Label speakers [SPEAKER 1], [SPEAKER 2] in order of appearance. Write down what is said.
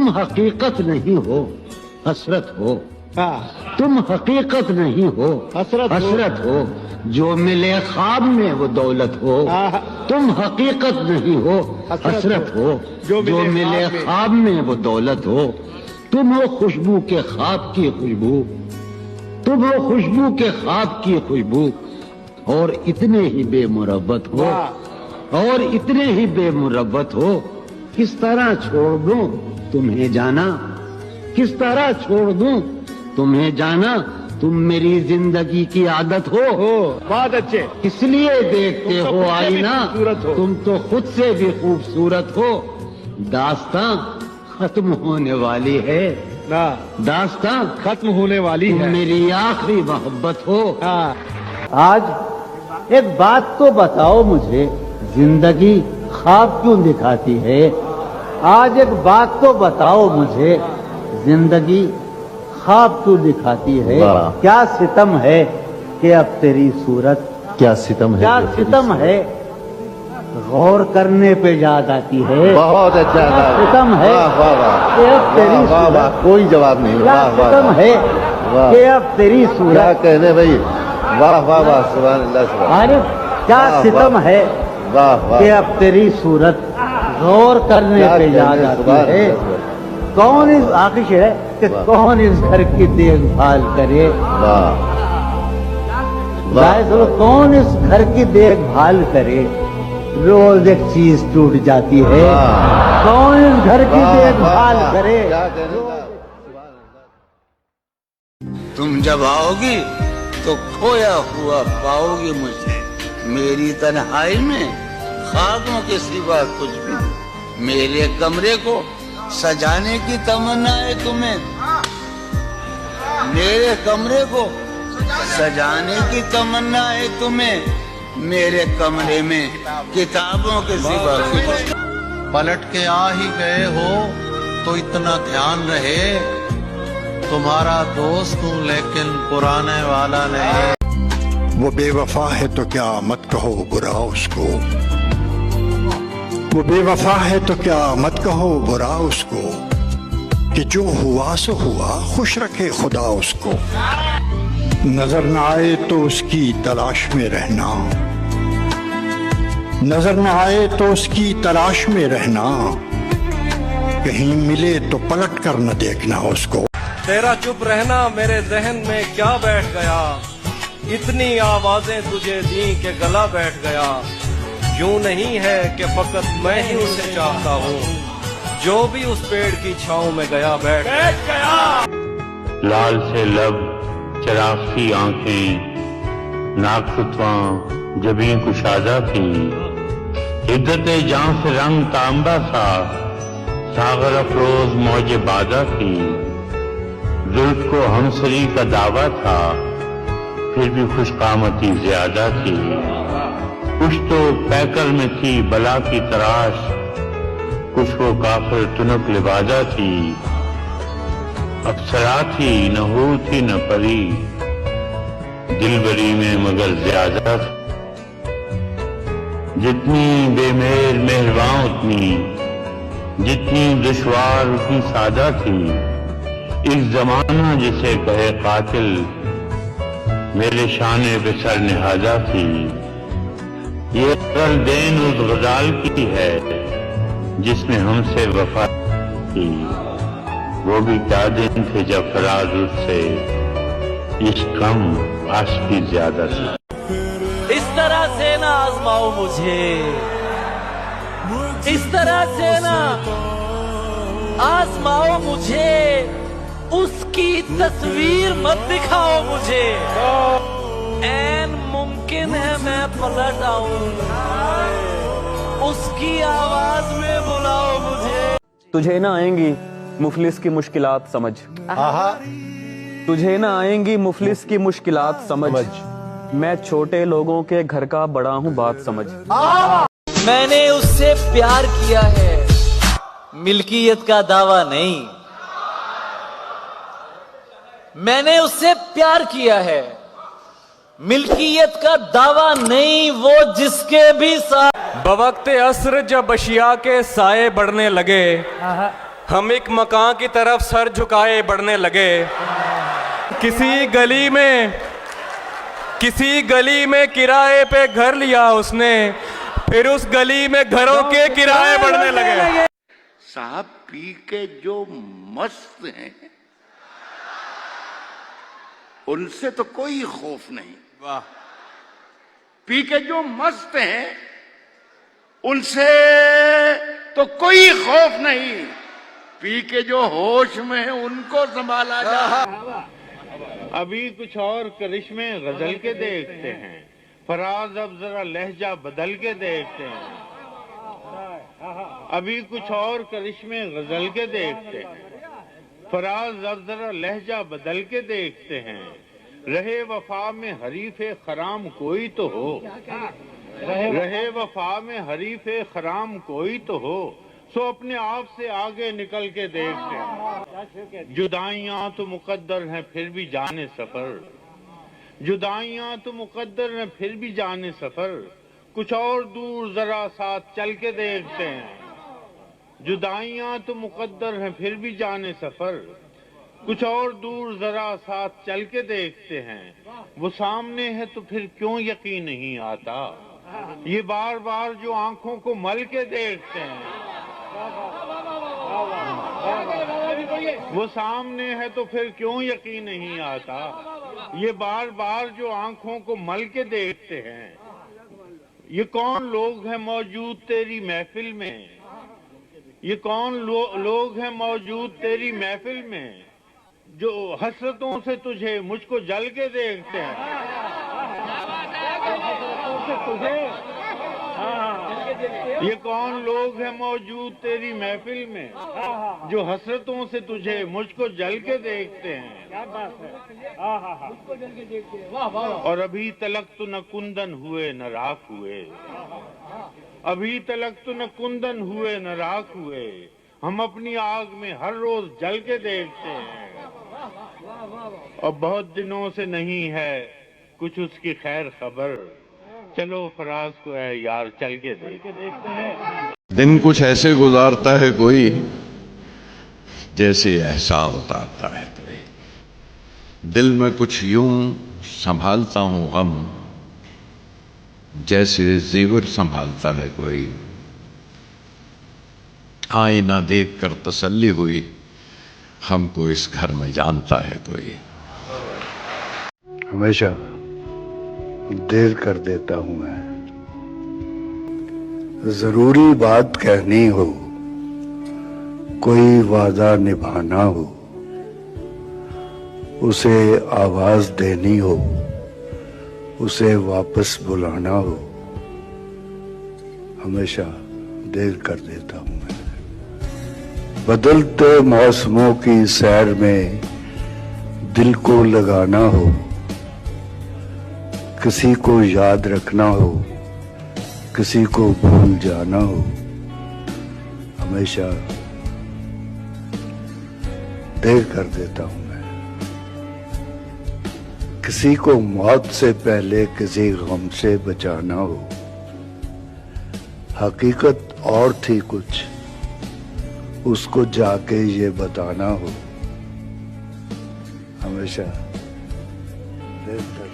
[SPEAKER 1] तुम हकीकत नहीं हो, हसरत हो। तुम हकीकत नहीं हो, हसरत हो। जो मिले ख्वाब में वो दौलत हो। तुम हकीकत नहीं हो, हसरत हो। जो मिले ख्वाब में वो दौलत हो। तुम हो खुशबू के ख्वाब की खुशबू, तुम हो खुशबू के ख्वाब की खुशबू। और इतने ही बेमुरब्बत हो, और इतने ही बेमुरब्बत हो। किस तरह छोड़ दूं तुम्हें जाना, किस तरह छोड़ दूं तुम्हें जाना। तुम मेरी जिंदगी की आदत हो।
[SPEAKER 2] बहुत अच्छे।
[SPEAKER 1] इसलिए देखते हो आईना, तुम तो खुद से भी खूबसूरत हो। दास्तां खत्म होने वाली है, दास्तां
[SPEAKER 2] खत्म होने वाली
[SPEAKER 1] तुम
[SPEAKER 2] है।
[SPEAKER 1] मेरी आखिरी मोहब्बत हो।
[SPEAKER 3] आज एक बात तो बताओ मुझे, जिंदगी ख्वाब क्यों दिखाती है? आज एक बात तो बताओ मुझे, जिंदगी ख्वाब क्यों दिखाती है? क्या सितम है कि अब तेरी सूरत,
[SPEAKER 4] क्या सितम है,
[SPEAKER 3] क्या सितम है गौर करने पे याद आती है।
[SPEAKER 4] बहुत अच्छा
[SPEAKER 3] क्या सितम है कि अब तेरी सूरत,
[SPEAKER 4] कोई जवाब नहीं।
[SPEAKER 3] क्या सितम है कि अब तेरी
[SPEAKER 4] क्या
[SPEAKER 3] सूरत।
[SPEAKER 4] कहने भाई, वाह वाह वाह, सुभान अल्लाह, सुभान।
[SPEAKER 3] अरे क्या सितम है
[SPEAKER 4] वाह वाह,
[SPEAKER 3] कि अब तेरी सूरत गौर करने पे याद आती है। कौन इस आखिश है कि कौन इस घर की देखभाल करे? कौन इस घर की देखभाल करे? रोज एक चीज टूट जाती है, कौन इस घर की देखभाल करे?
[SPEAKER 1] तुम जब आओगी तो खोया हुआ पाओगी मुझे। मेरी तन्हाई में ख्वाबों के सिवा कुछ भी नहीं। मेरे कमरे को सजाने की तमन्ना है तुम्हें, मेरे कमरे को सजाने की तमन्ना है तुम्हें। मेरे कमरे में किताबों के सिवा कुछ।
[SPEAKER 5] पलट के आ ही गए हो तो इतना ध्यान रहे, तुम्हारा दोस्त हूँ लेकिन पुराने वाला नहीं।
[SPEAKER 6] वो बेवफा है तो क्या मत कहो बुरा उसको, वो बेवफा है तो क्या मत कहो बुरा उसको। कि जो हुआ सो हुआ, खुश रखे खुदा उसको। नजर न आए तो उसकी तलाश में रहना, नजर न आए तो उसकी तलाश में रहना। कहीं मिले तो पलट कर न देखना उसको।
[SPEAKER 7] तेरा चुप रहना मेरे जहन में क्या बैठ गया, इतनी आवाजें तुझे दी के गला बैठ गया। यूं नहीं है कि फकत मैं ही उसे चाहता हूँ, जो भी उस पेड़ की छांव में गया बैठ गया।
[SPEAKER 8] लाल से लब, चराग सी आंखें, नाक खुतवा जबी कुशादा थी। हिद्दत जान से रंग तांबा सा, सागर अफरोज मौज बादा थी। जुल्फ को हमसरी का दावा था, फिर भी खुशकामती ज्यादा थी। कुछ तो पैकर में थी बला की तराश, कुछ वो काफिर तुनक लिबादा थी। अप्सरा थी न हूर थी न परी, दिलबरी में मगर ज्यादा थी। जितनी बेमेल मेहरबां उतनी, जितनी दुश्वार उतनी सादा थी। इस जमाना जिसे कहे कातिल, मेरे शाने पे सर निहाजा थी। ये असल देन उस गजाल की है जिसने हमसे वफा की। वो भी क्या दिन थे जब फराज उससे इश्क कम आशिकी ज्यादा थी।
[SPEAKER 9] इस तरह से ना आजमाओ मुझे, इस तरह से ना आजमाओ मुझे, उसकी तस्वीर मत दिखाओ मुझे। ऐन मुमकिन है मैं पलट आऊं, उसकी आवाज में बुलाओ मुझे।
[SPEAKER 10] तुझे ना आएंगी मुफलिस की मुश्किलात समझ, तुझे ना आएंगी मुफलिस की मुश्किलात समझ। मैं छोटे लोगों के घर का बड़ा हूँ बात समझ।
[SPEAKER 9] मैंने उससे प्यार किया है, मिल्कियत का दावा नहीं। मैंने उससे प्यार किया है, मिल्कियत का दावा नहीं। वो जिसके भी साथ
[SPEAKER 7] बवक्ते असर जब अशिया के साए बढ़ने लगे, हम एक मकान की तरफ सर झुकाए बढ़ने लगे। किसी गली में किराए पे घर लिया उसने, फिर उस गली में घरों के किराए बढ़ने लगे।
[SPEAKER 11] साहब पी के जो मस्त हैं उनसे तो कोई खौफ नहीं।
[SPEAKER 7] वाह।
[SPEAKER 11] पी के जो मस्त हैं उनसे तो कोई खौफ नहीं। पी के जो होश में है उनको संभाला जा।
[SPEAKER 8] अभी कुछ और करिश्मे गजल के देखते हैं, फराज अब जरा लहजा बदल के देखते हैं। अभी कुछ और करिश्मे गजल के देखते हैं, फराज अब जरा लहजा बदल के देखते हैं। रहे वफा में हरीफे खराम कोई तो हो, रहे वफा में हरीफे खराम कोई तो हो, सो अपने आप से आगे निकल के देखते हैं। जुदाइयां तो मुकद्दर हैं फिर भी जाने सफर, जुदाइयां तो मुकद्दर हैं फिर भी जाने सफर, कुछ और दूर जरा साथ चल के देखते हैं। जुदाइयां तो मुकद्दर हैं फिर भी जाने सफर, कुछ और दूर जरा साथ चल के देखते हैं। वो सामने है तो फिर क्यों यकीन नहीं आता, ये बार बार जो आंखों को मल के देखते हैं। वो सामने है तो फिर क्यों यकीन नहीं आता, ये बार बार जो आंखों को मल के देखते हैं। ये कौन लोग हैं मौजूद तेरी महफिल में, ये कौन लोग हैं मौजूद तेरी महफिल में, जो हसरतों से तुझे मुझको जल के देखते हैं। ये कौन लोग हैं मौजूद तेरी महफिल में, जो हसरतों से तुझे मुझको जल के देखते हैं। क्या बात है। और अभी तलक तो न कुंदन हुए न राख हुए, अभी तलक तो न कुंदन हुए न राख हुए, हम अपनी आग में हर रोज जल के देखते हैं। और बहुत दिनों से नहीं है कुछ उसकी खैर खबर, चलो फराज को है यार चल के देखते हैं।
[SPEAKER 12] दिन कुछ ऐसे गुजारता है कोई जैसे एहसान उतारता है कोई, दिल में कुछ यूं संभालता हूं गम जैसे जेवर संभालता है कोई, आईना देख कर तसल्ली हुई हमको इस घर में जानता है कोई।
[SPEAKER 6] हमेशा देर कर देता हूं मैं, जरूरी बात कहनी हो, कोई वादा निभाना हो, उसे आवाज देनी हो, उसे वापस बुलाना हो, हमेशा देर कर देता हूं मैं। बदलते मौसमों की सैर में दिल को लगाना हो, किसी को याद रखना हो, किसी को भूल जाना हो, हमेशा देर कर देता हूं मैं। किसी को मौत से पहले किसी गम से बचाना हो, हकीकत और थी कुछ उसको जाके ये बताना हो, हमेशा देर कर